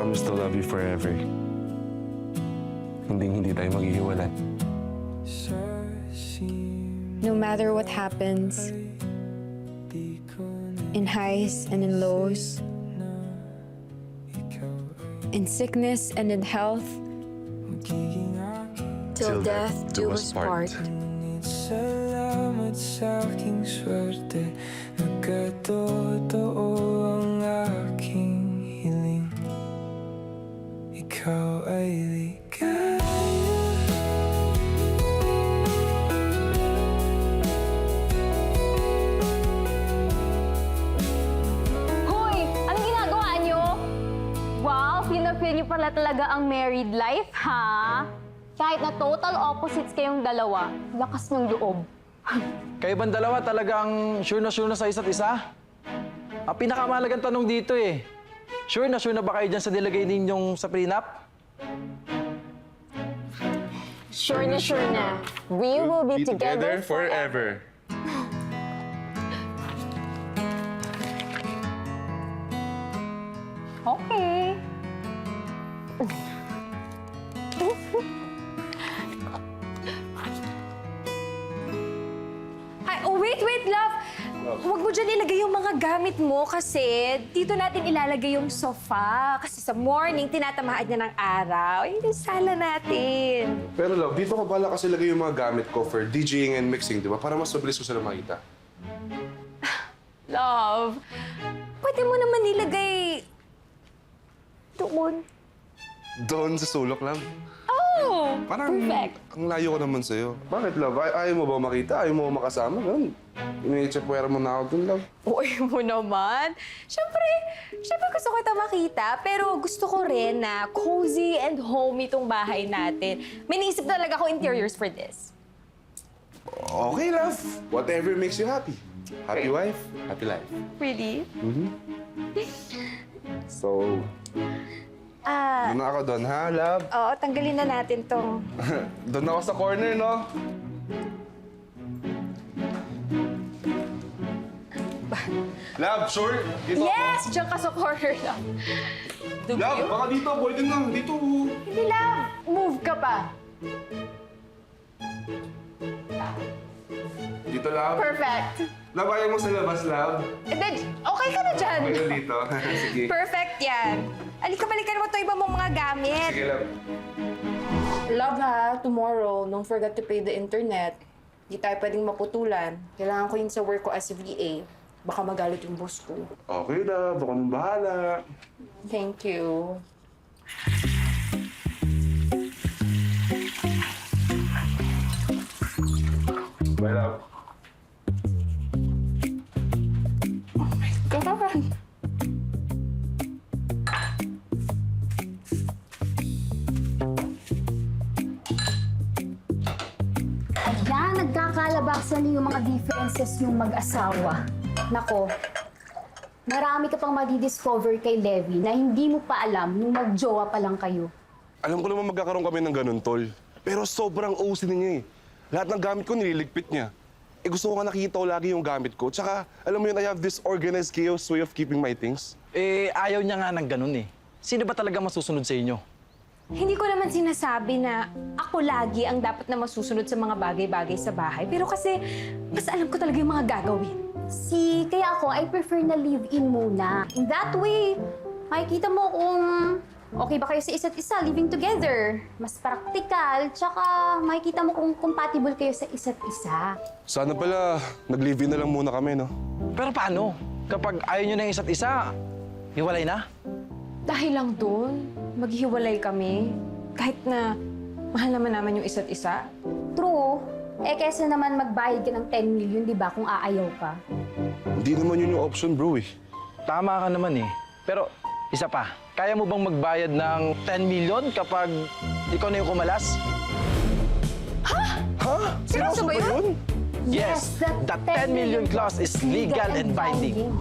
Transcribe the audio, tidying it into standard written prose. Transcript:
promise to love you forever. Hindi tayo maghihiwalay. No matter what happens, in highs and in lows, in sickness and in health, till death do us part. Salamat sa aking swerte, nagkatotoo ang aking hiling. Ikaw ay ligaya. Hoy! Anong ginagawa niyo? Wow, feel na feel niyo pala talaga ang married life, ha? Kahit na total opposites kayong dalawa, lakas ng loob. Kayo bang dalawa talagang sure na sa isa't isa? Ang pinakamahalagang tanong dito eh, sure na ba kayo dyan sa nilagay ninyong sa prenup? Sure na. We will be together forever. Okay. Ay, oh, wait, love. Huwag mo dyan ilagay yung mga gamit mo kasi dito natin ilalagay yung sofa. Kasi sa morning, tinatamaan niya ng araw. Yun yung sala natin. Pero love, dito ko bala kasi lagay yung mga gamit ko for DJing and mixing, di ba? Para mas mabilis ko sila makita. Love, pwede mo naman ilagay doon. Doon sa sulok lang. Oh, Parang perfect. ang layo ko naman sa'yo. Bakit, love? Ayaw mo ba makita? Ayaw mo ba makasama? Ganun. Iniitsapwera mo na ako dun, love. Uy mo naman. Siyempre gusto kita makita, pero gusto ko rin na cozy and homey itong bahay natin. May naisip talaga ako interiors for this. Okay, love. Whatever makes you happy. Happy wife, happy life. Really? So, doon na ako doon, ha, love? Oo, tanggalin na natin tong... Doon ako sa corner, no? Love, sure? Dito Yes! Diyan ka sa corner lang. ako. Love, baka dito. Pwede na. Dito. Hindi, love. Move ka pa. Dito, love. Perfect. Love, ayaw mo sa labas, love. And then, okay ka na dyan. Okay na dito. Sige. Perfect yan. Alika, balikan mo to iba mong mga gamit. Sige, love. Love ha, tomorrow, don't forget to pay the internet. Di tayo pwedeng maputulan. Kailangan ko yun sa work ko as a VA. Baka magalit yung boss ko. Okay, love. Ako nang bahala. Thank you. Bye, love. God! Ayan, nagkakalabasan yung mga differences yung mag-asawa. Nako, marami ka pang madidiscover kay Levi na hindi mo pa alam nung mag-jowa pa lang kayo. Alam ko naman magkakaroon kami ng ganun, tol. Pero sobrang OC niya eh. Lahat ng gamit ko nililigpit niya. Gusto ko nga nakikita ko lagi yung gamit ko. Tsaka, alam mo yun, I have this organized chaos way of keeping my things. Ayaw niya nga ng ganun eh. Sino ba talaga masusunod sa inyo? Hindi ko naman sinasabi na ako lagi ang dapat na masusunod sa mga bagay-bagay sa bahay. Pero kasi, mas alam ko talaga yung mga gagawin. Kaya ako, I prefer na live-in muna. In that way, makikita mo kung okay ba kayo sa isa't isa, living together. Mas practical, tsaka makikita mo kung compatible kayo sa isa't isa. Sana pala, nag-live-in na lang muna kami, no? Pero paano? Kapag ayaw niyo ng isa't isa, hiwalay na? Dahil lang doon, maghihiwalay kami. Kahit na mahal naman yung isa't isa. True. Kesa naman magbayad ka ng 10 million, di ba, kung aayaw ka. Hindi naman yun yung option, bro, eh. Tama ka naman eh. Pero isa pa, kaya mo bang magbayad ng 10 million kapag ikaw na yung kumalas? Ha? Seryoso ba yun? Yes, the 10 million clause is legal and binding.